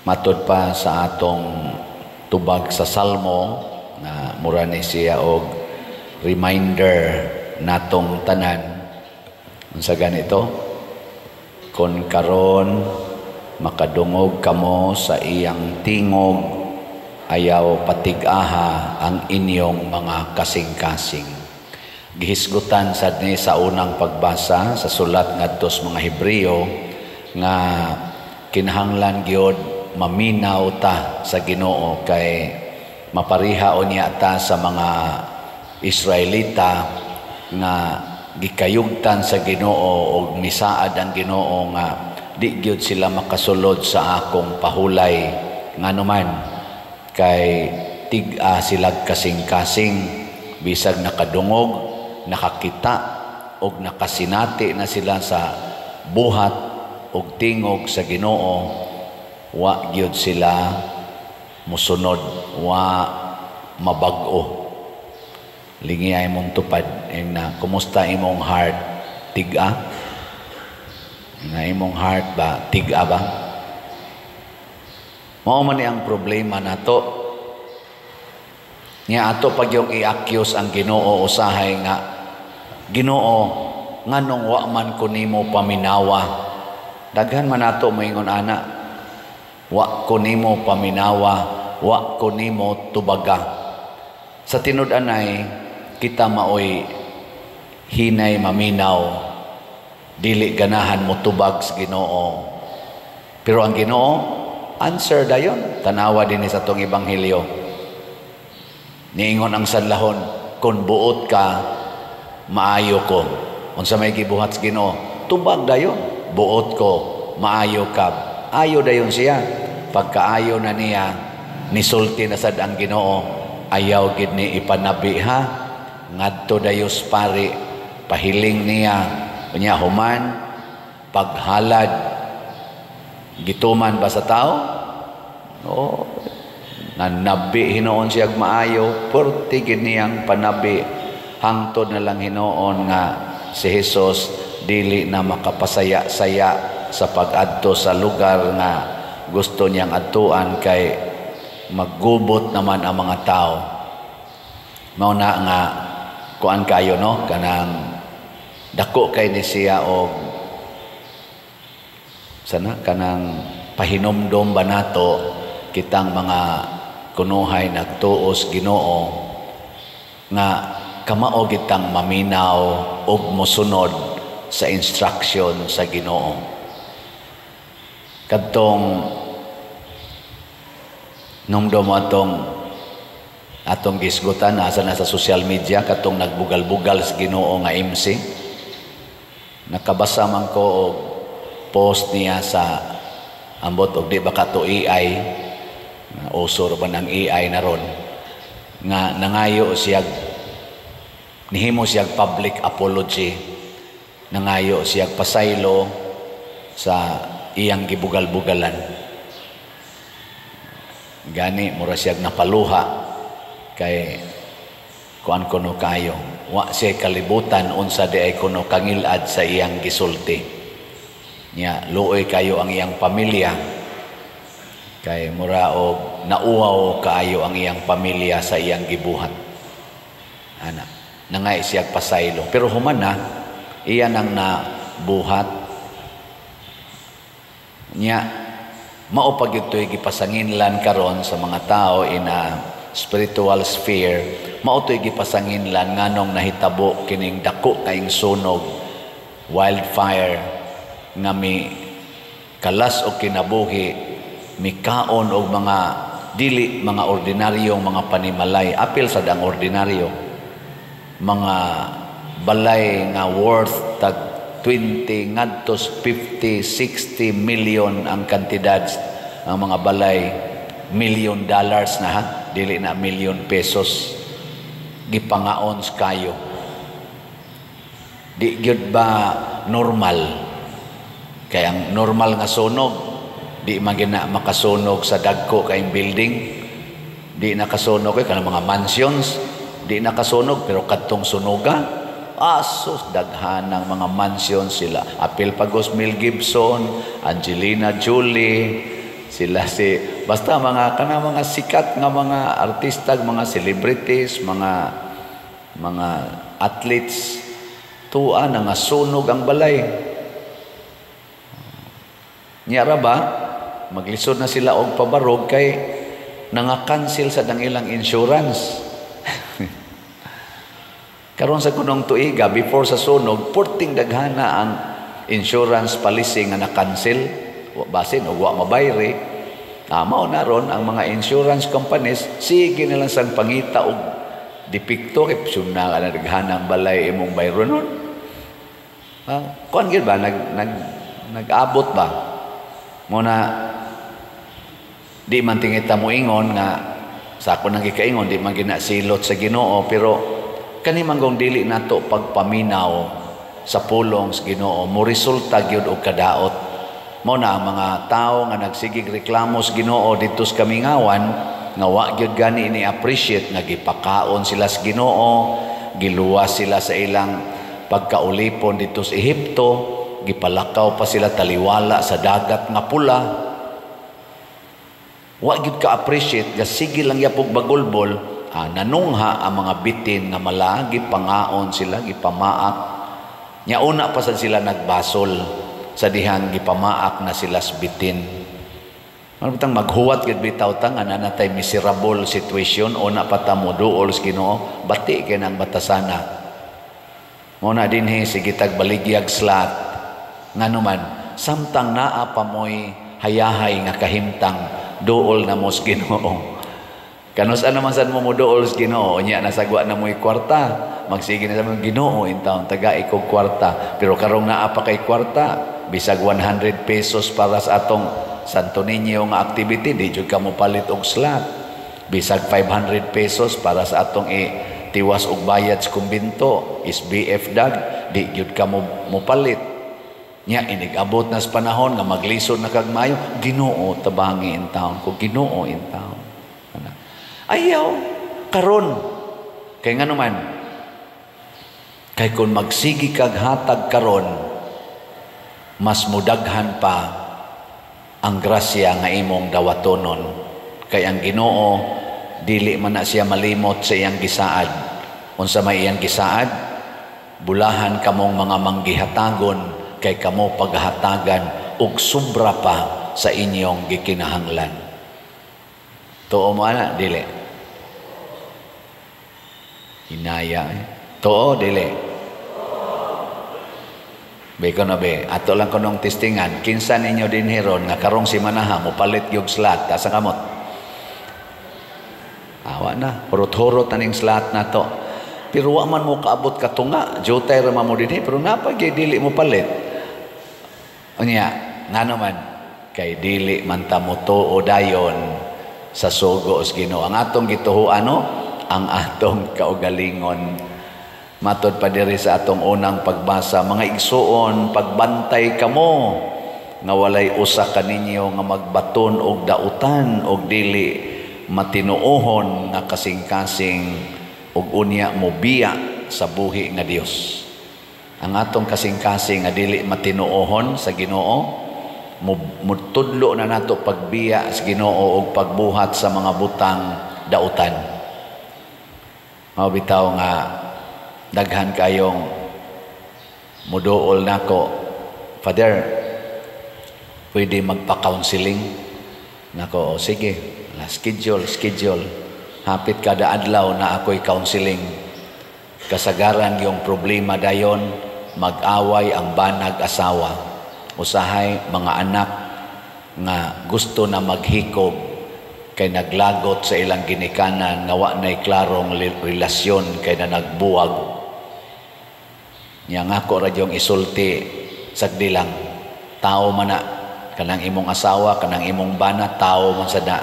Matod pa sa atong tubag sa Salmo na mura ni siya og reminder natong tanan unsa ganito, kon karon makadungog kamo sa iyang tingog, ayaw patig-aha ang inyong mga kasing-kasing. Gihisgutan sad ni sa unang pagbasa sa sulat ngadto sa mga Hebreo nga kinahanglan gyud maminaw ta sa Ginoo kay mapariha unya ta sa mga Israelita nga gikayugtan sa Ginoo og misaad ang Ginoo nga di gyud sila makasulod sa akong pahulay nganuman kay tig-a sila kasing-kasing bisag nakadungog, nakakita og nakasinati na sila sa buhat og tingog sa Ginoo, wa gyud sila musunod, wa mabag-o. Lingi ay mong tupad na kumusta imong heart, tig-a? Na imong heart ba, tig-a ba? Mao man ni ang problema nato. Nya ato pag yung i-accuse ang Ginoo usahay nga, Ginoo, nganong wa man ko nimo paminawa? Daghan man nato moingon ana, wa ko nimo paminawa, wa ko nimo tubaga. Sa tinud-anay, kita maoy hinay maminaw, dili ganahan mo tubag sa Ginoo. Pero ang Ginoo, answer dayon. Tanawa din sa tong ebanghelyo. Niingon ang sanlahon, kung buot ka, maayo ko. Unsa may gibuhat sa Ginoo, tubag dayon. Buot ko, maayo ka. Ayo dayon siya. Pagkaayo na niya, nisulti na sad ang Ginoo, ayaw gid ni ipanabi ha. Ngadto dayos pari, pahiling niya, unya human, paghalad, gituman ba sa tao? No. Nanabi hinoon siya maayo, purti gid niyang panabi, hangtod na lang hinoon nga si Jesus dili na makapasaya-saya sa pag-adto sa lugar nga gusto niyang adtuan kay maggubot naman ang mga tao. Mao na nga kuan kayo no, kanang dako kay ni siya og sana kanang pahinomdom ba nato kitang mga kunuhay nagtuos Ginoo nga kamao kitang maminaw og mosunod sa instruction sa Ginoo. Kadtong nomdom atong gisgutan asa na sa social media katong nagbugal-bugal sa Ginoo nga MC. Nakabasa man ko og post niya sa ambot og di ba kato AI, usor ba ng AI na ron nga nangayo siya, nihimo siya public apology, nangayo siya pasaylo sa iyang gibugal-bugalan. Gani mura siya napaluha kay kuan kuno kayo, wa siya kalibutan unsa di ay kuno kangilad sa iyang gisulti nya, luoy kayo ang iyang pamilya kay mura og nauwaw kaayo ang iyang pamilya sa iyang gibuhat ana nangay siya pasaylo. Pero human na iya nang nabuhat nya, mao pag ito'y gipasanginlan karon sa mga tao in a spiritual sphere, mao to'y gipasanginlan nganong nahitabo kining dako kaing sunog, wildfire nga mi kalas o kinabuhi, mikaon og mga dili mga ordinaryong mga panimalay, apil sa dang ordinaryo, mga balay nga worth tag 20 ngadtos 50, 60 million ang kantidad, ang mga balay $1 million na ha, dili na million pesos gipangaon kayo. Di gyud ba normal? Kaya ang normal nga sunog di man gina makasunog sa dagko kaayong building, di nakasunog kay kanang mga mansions, di nakasunog pero kadtong sunoga asos daghan ng mga mansion sila. Apil pagos Mel Gibson, Angelina Jolie, Sila si basta mga sikat nga mga artista, mga celebrities, mga athletes tuwa na nga sunog ang balay. Nyara ba maglisod na sila og pabarog kay nanga-cancel sa dang ilang insurance. Karon sa kunong tuiga before sa sunog, porting daghana ang insurance policy nga na-cancel. Basin o wa mabayre, mao na ron ang mga insurance companies sige nilang sang pangita og depekto kay na naghanang balay imong bayro nun. Kuan gid ba nag-abot ba mo na di man tingita mo ingon nga sa ako nang gikaingon di man ginasilot sa Ginoo, pero kani manggong dili nato pagpaminaw sa pulong sa Ginoo mo resulta gyud og kadaot. Mo na ang mga tao nga nagsigig reklamo sa Ginoo dito sa Kamingawan nga wa gyud gani ni appreciate nga gipakaon sila sa Ginoo, giluwas sila sa ilang pagkaulipon dito sa Ehipto, gipalakaw pa sila taliwala sa dagat nga pula. Wa gyud ka appreciate nga sige lang yapog bagulbol, nanungha ang mga bitin nga mala gipangaon sila, gipamaak. Nya una pa sad sila nagbasol sa dihang gipamaak na sila sa bitin. Ano bitang maghuwat gid bitaw ta nga nanatay miserable situation o na patamo duol sa Ginoo, bati kay nang batasana. Mo na dinhi sige tag baligyag slat nganuman samtang naa pa moy hayahay nga kahimtang duol na mo sa Ginoo. Kanus naman sad mo duol sa Ginoo nya nasagwa na moy kwarta. Magsige na sa mga Ginoo in taon taga ikog kwarta, pero karong naa pa kay kwarta bisag 100 pesos para sa atong Santo Niño nga activity, di jud ka mo palit og slot. Bisag 500 pesos para sa atong tiwas og bayad sa kumbinto, SBF dag, di jud ka mo palit. Nya inigabot na sa panahon nga maglisod na kag maayo, Ginoo tabangi in taon ko, Ginoo in taon. Ayaw karon kay nganuman kay kung magsigi kag hatag karon mas mudaghan pa ang grasya nga imong dawatonon, kay ang Ginoo dili man na siya malimot sa iyang gisaad. Unsa may iyang gisaad, bulahan kamong mga manggihatagon kay kamo paghatagan ug sobra pa sa inyong gikinahanglan. Tuo mo ana dili hinaya tuo dili. Beko na be, ato lang ko nung testingan, kinsa ninyo din hiron nga karong si manaha mo palit yung slot, asa kamot? Awa na, hurot-hurot na ning slot na to. Pero wa man mo kaabot katunga, jutay rama mo din pero napagay dili mo palit. Unya, nga naman, kay dili man ta mo tuo dayon sa sugo sa Ginoo. Ang atong gituhuan ang atong kaugalingon. Matod pa diri sa atong unang pagbasa, mga igsuon, pagbantay kamo nga walay usa kaninyo nga magbaton og dautan og dili matinuohon nga kasing-kasing og unya mobiya sa buhi nga Dios. Ang atong kasing-kasing nga dili matinuohon sa Ginoo, mutudlo na nato pagbiya sa Ginoo og pagbuhat sa mga butang dautan. Mao bitaw nga daghan kayong muduol nako, Father, pwede magpa-counseling nako. Sige, schedule hapit kada adlaw na ako'y counseling. Kasagaran yung problema dayon mag-away ang banag asawa, usahay mga anak nga gusto na maghikog kay naglagot sa ilang ginikanan nga wa nay klarong relasyon kay na nagbuwag. Nya ngako ra yung isulti sagdi lang, tao man na kanang imong asawa, kanang imong bana, tao man sad na,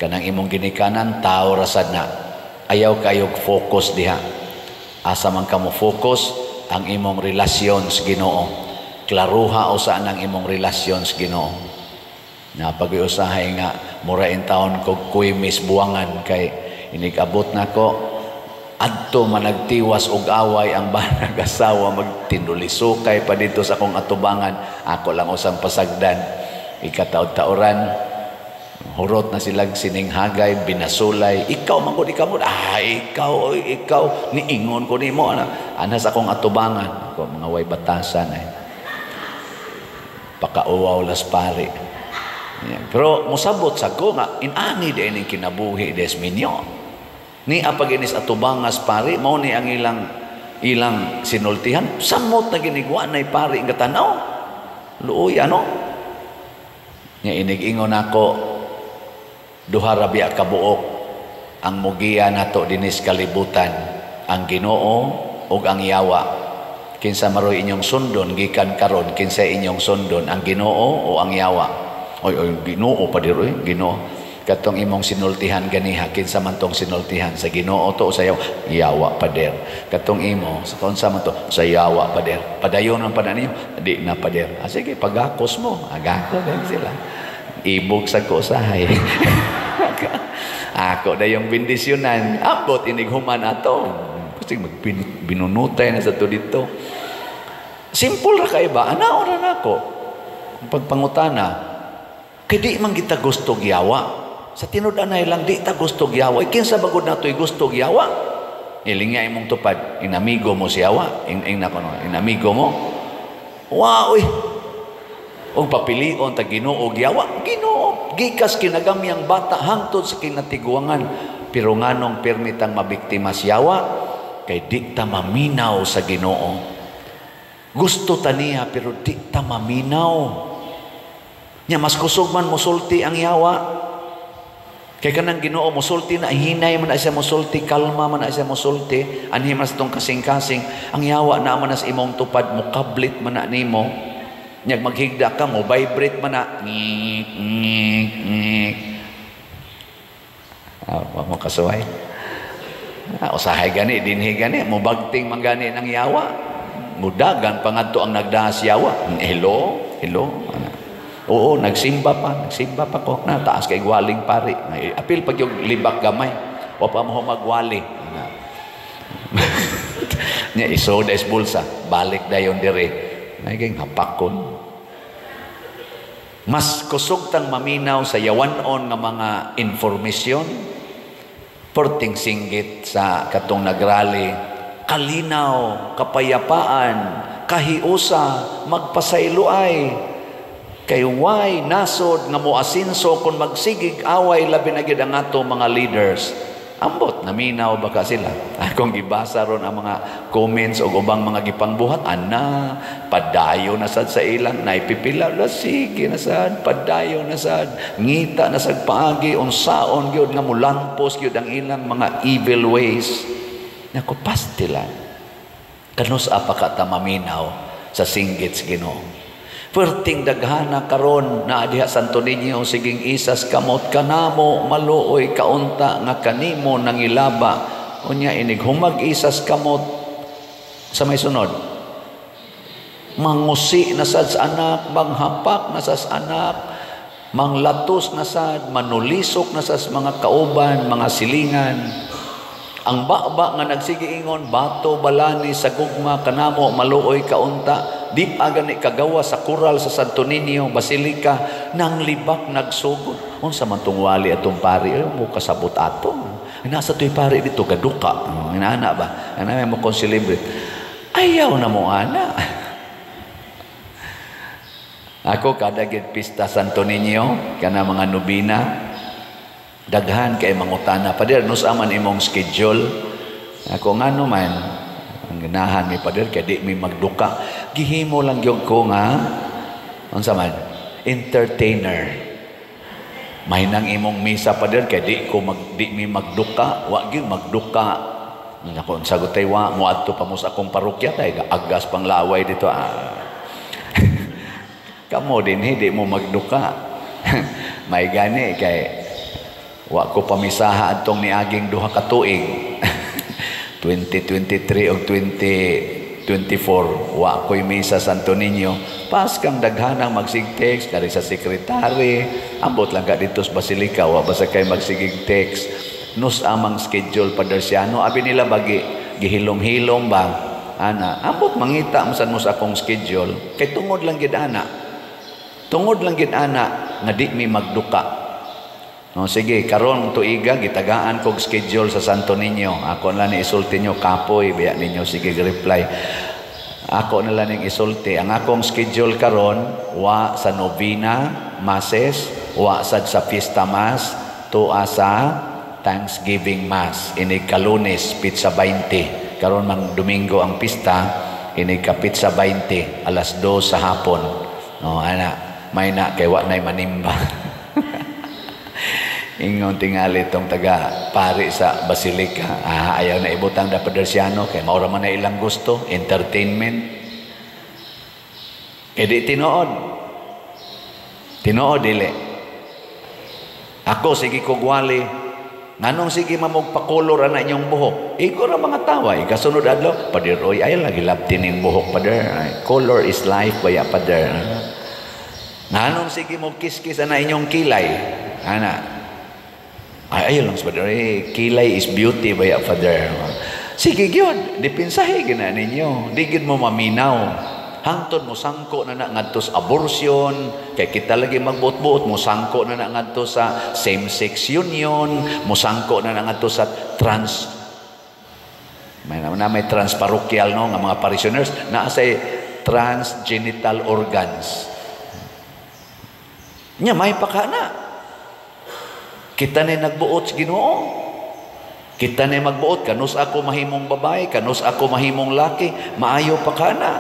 kanang imong ginikanan, tao ra sad na. Ayaw kayog focus diha. Asa man kamo focus ang imong relasyon sa Ginoo. Klaruha usa nang imong relasyon sa Ginoo. Na pag-iusahay nga mura in taon ko kuy misbuangan kay inigabot nako adto man nagtiwas og away ang banag asawa magtinulisukay pa dito sa akong atubangan, ako lang usang pasagdan ikataud-tauran Hurot na silang sininghagay, binasulay. Ikaw, mangod, ikaw, ikaw, ikaw. Niingon ko ni mo. Anas akong atubangan. Ako, mga way batasan eh. Pakauwaw las pari. Yeah. Pero musabot sa ko nga, inani din yung kinabuhi des minyo. Ni apag inis atubangas pari, mao ni ang ilang sinultihan. Samot na ginigwa na pari nga tanaw. Luoy, ano? Nga inig-ingon ako, duha rabia kabuok ang mugiya nato dinis kalibutan, ang Ginoo ug ang yawa. Kinsa maroy inyong sundon gikan karon, kinsa inyong sundon, ang Ginoo o ang yawa? Oy Ginoo pa diroy, Ginoo. Katong imong sinultihan ganiha, kinsa man tong sinultihan, sa Ginoo to o sa yawa pader. Katong imo sa unsa man to, sa yawa pader. Padayon ang pananiyo, di na pader. Sige, pagakos mo, agako din sila. Ibog sa kusahay. Ako na yung bendisyonan. Abot inighuman ato. Kasi binunutay na sa to dito. Simple ra kay ba? Anaon ra nako. Pagpangutana. Kay di man kita gusto giyawa. Sa tinud-anay lang di ta gusto giyawa. Kinsa bagod natoy gusto giyawa? Ilinga imong tupad. Inamigo mo siyawa. Inamigo mo. Wow, o papilion ta Ginoo giyawa, Ginoo gikas kinagamyang bata hangtod sa kinatiguangan, pero nganong permitang mabiktima siyawa kay di ta maminaw sa Ginoo. Gusto ta niya pero di ta maminaw nya. Mas kusog man musulti ang yawa kay kanang Ginoo, musulti na hinay man na siya musulti, kalma man na siya musulti, anhi mas tong kasing-kasing. Ang yawa na man as imong tupad, mukablit man na nimo. Nyag maghigda ka mo, vibrate man na. Wag mo kasuway. Usahay gani, dinhi gani, mubagting man gani ng yawa. Mudagan pangadto ang nagdahas yawa. Hello. Oo, nagsimba pa ko. Na taas kay gwaling pari. Apil pag yung libak gamay. O pa mo magwali. Nya isoda is bulsa, balik dayon dire. Naging hapakon. Mas kusog tang maminaw sa yawanon nga mga informasyon. Porting singgit sa katong nagrally. Kalinaw, kapayapaan, kahiusa, magpasayloay. Kay way nasod nga moasinso kung magsigig away labi na gid ang ato mga leaders. Ambot, naminaw baka sila. Kung ibasa ron ang mga comments o ubang mga gipangbuhat, padayo na sad sa ilang, naipipila, sige na sad, padayo na sad, ngita na sad paagi, unsaon gyud nga mulampos gyud ang ilang mga evil ways. Naku, pastilan. Kanus apa ka ta maminaw sa singgit sa Ginoo. Perting daghana karon na diha Santo Niño, siging isas kamot kanamo maluoy kaunta nga kanimo nangilaba. Unya inig humag isas kamot sa may sunod. Mangusi na sad sa anak, manghapak na sa anak, manglatos na sad, manulisok na sa mga kauban, mga silingan. Ang baba nga nagsige ingon, bato balani sa gugma kanamo maluoy kaunta. Di pa gani kagawa sa kural sa Santo Niño Basilica nang libak nagsugod. Unsa man tong wali atong pari mo kasabot ato. Nasa toy pari dito gaduka. Inaana ba? Ana mo kon-celebrate. Ayaw na mo ana. Ako kada gid pista Santo Niño kana mga nobina daghan kay mangutana pader nus aman imong schedule. Ako ngano man ang ganahan mi pader kay di mi magduka. Gihimo lang gyud ko nga unsa man entertainer. May nang imong misa pader kay di mi magduka, wa gyud magduka. Nako sagot tay wa mo adto pa mo sa akong parokya tay agas pang laway dito. Kamo din hindi mo magduka. May gani kay wa ko pamisaha adtong niaging duha ka tuig. 2023 o 2024 wa ko'y misa Santo Niño. Pas kang daghanang magsig-text kari sa sekretary, ambot lang ka dito sa Basilica, wa basta kay magsigig text. Nus amang schedule padersiano, abi nila bagi gihilom-hilom ba ana, ambot mangita masan mo sa akong schedule kay tungod lang gid ana nga di mi magduka. Sige, karon tuiga gitagaan kog schedule sa Santo Niño. Ako na ni isulti nyo kapoy biya ninyo sige reply. Ako na lang ning isulti. Ang akong schedule karon wa sa novena, masses, wa sad sa fiesta mass, tuwa sa Thanksgiving Mass. Ini ka Lunes, pizza 20. Karon mang Domingo ang pista, ini ka pizza 20, alas 2 sa hapon. Ana, may na kay wa nay manimba. Ingon tingali itong taga-pari sa Basilica. Ayaw na ibutang da Pedersiano kay maura man na ilang gusto, entertainment. E di tinuod. Tinuod dili. Ako sige kugwali. Nganong sige mamugpakolor ana inyong buhok? Iko ra mga tawa. Kasunod adlaw, Pader, oy, ay lagi labtin ning buhok, Pader. Color is life, baya, Pader. Nganong sige mo kiskis ana inyong kilay? Ana, ay lang Father, kilay is beauty baya Father. Sige gyud, dipinsahe gina ninyo. Di gid mo maminaw. Hangtod mo sangko na ngadto sa abortion, kay kita lagi magbuot-buot mo sangko na ngadto sa same-sex union, mo sangko na ngadto sa may transparochial no nga mga parishioners naa say transgenital organs. Nya may pakana. Kita na nagbuot sa Ginoo. Kita na magbuot, kanus ako mahimong babae, kanus ako mahimong laki, maayo pa ka na.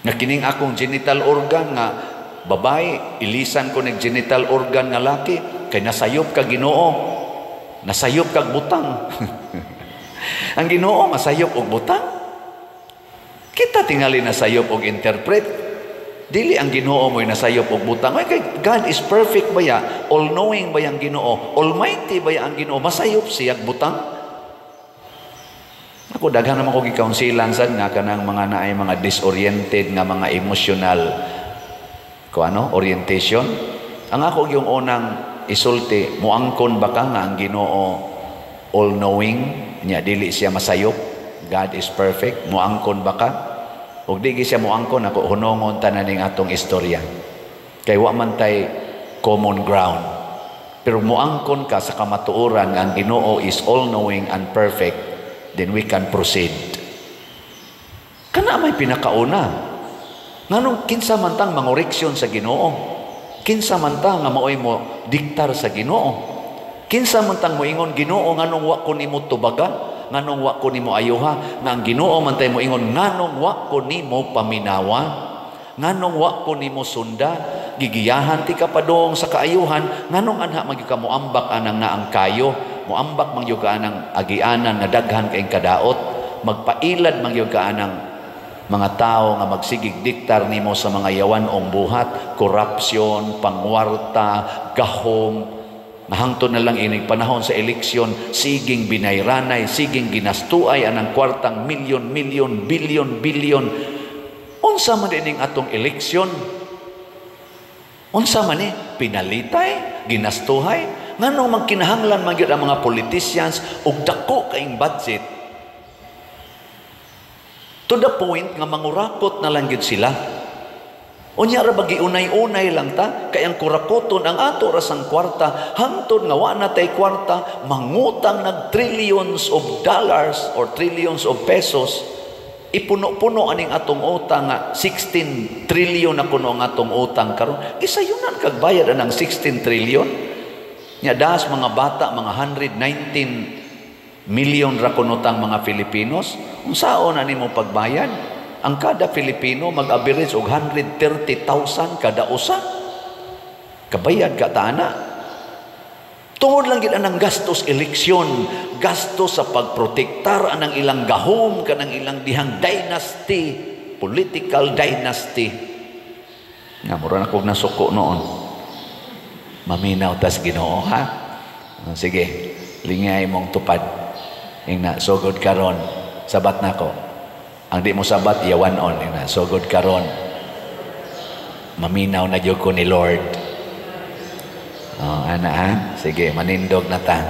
Nakining akong genital organ nga babae, ilisan ko ng genital organ nga laki, kay nasayop ka Ginoo. Nasayop kag butang. Ang Ginoo masayop og butang. Kita tingali nasayop og interpret. Dili ang Ginoo mo'y nasayop og butang. Ay, kay God is perfect ba ya? All-knowing ba yang Ginoo? Almighty ba ya ang Ginoo? Masayop siya butang? Ako, daghan naman ko gikaunsilan sad nga kanang mga naay mga disoriented nga mga emotional orientation. Ang ako yung unang isulti, muangkon ba ka nga ang Ginoo all-knowing? Nya, dili siya masayop. God is perfect. Muangkon ba ka? Ug di siya moangkon ako hunongon tanan ning atong istorya. Kay wa man tay common ground. Pero moangkon ka sa kamatuoran nga ang Ginoo is all-knowing and perfect, then we can proceed. Kana may pinakauna. Nganong kinsa man tang mangoreksyon sa Ginoo? Kinsa man tang nga maoy mo diktar sa Ginoo? Kinsa man tang moingon Ginoo nganong wa ko nimo tubaga? Nganong wa ko nimo ayuha, nga ang Ginoo man tay mo ingon nganong wa ko nimo paminawa, nganong wa ko nimo sunda, gigiyahan ti ka padong sa kaayuhan, nganong anha magyud ka moambak anang naang kayo, moambak magyud ka anang agianan nga daghan kay kadaot, magpailad magyud ka anang mga tao nga magsigig diktar nimo sa mga yawanong buhat, korupsyon, pangwarta, gahom. Nahangtod na lang ining panahon sa eleksyon, siging binayranay, siging ginastuay anang kwartang milyon, bilyon. Unsa man ining atong eleksyon? Unsa man ni? Pinalitay, ginastuhay. Nganong magkinahanglan man gyud ang mga politicians og dako kaing budget? To the point nga mangurakot na lang gyud sila. Unya ra bagi unay-unay lang ta kay ang kurakoton ang ato rasang kwarta hangtod nga wa na tay kwarta mangutang nag trillions of dollars or trillions of pesos ipuno-puno aning atong utang nga 16 trillion na kuno ang atong utang karon isayunan kag bayad anang 16 trillion nya das mga bata mga 119 million ra kunutang mga Filipinos unsaon na nimo pagbayad? Ang kada Filipino mag-average og 130,000 kada usa. Kabayad ka taana. Tungod lang gid anang gastos eleksyon, gastos sa pagprotektar anang ilang gahom kanang ilang dihang dynasty, political dynasty. Nga mura na kog nasuko noon. Maminaw tas Ginoo ha. Sige, lingay mong tupad. Ingna sugod karon sabat nako. Ang di mo sabat, yawan on. So good karon. Maminaw na jud ko ni Lord. Ana ha? Sige, manindog na ta.